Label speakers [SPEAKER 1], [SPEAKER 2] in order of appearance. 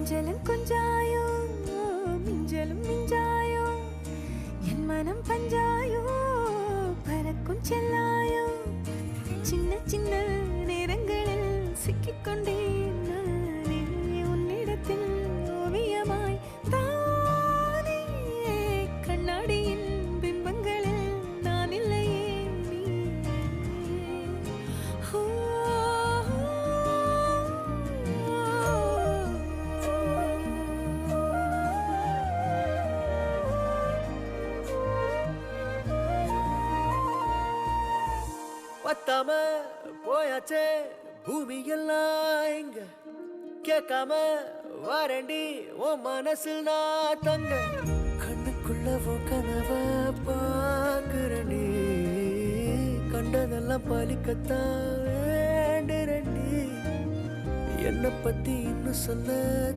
[SPEAKER 1] கொஞ்சலும் கொஞ்சாயோ மிஞ்சலும் மிஞ்சாயோ என் மனம் பஞ்சாயோ பறக்கும் செல்லாயோ சின்ன சின்ன நேரங்களில் சிக்கிக்கொண்டேன் நானே உன்னிடத்தில் ஓவியமாய் தானே கண்ணாடியின் பிம்பங்களில் நான் இல்லையே நீ
[SPEAKER 2] பத்தாம போயாச்சே பூமி எல்லாம் இங்க கேட்காம வாரண்டி உன் மனசில் நான் தங்க கண்ணுக்குள்ள உன் கனவ பாக்குறண்டி கண்டதெல்லாம் பலிக்கத்தான் வேண்டுறண்டி என்னை பத்தி இன்னும் சொல்ல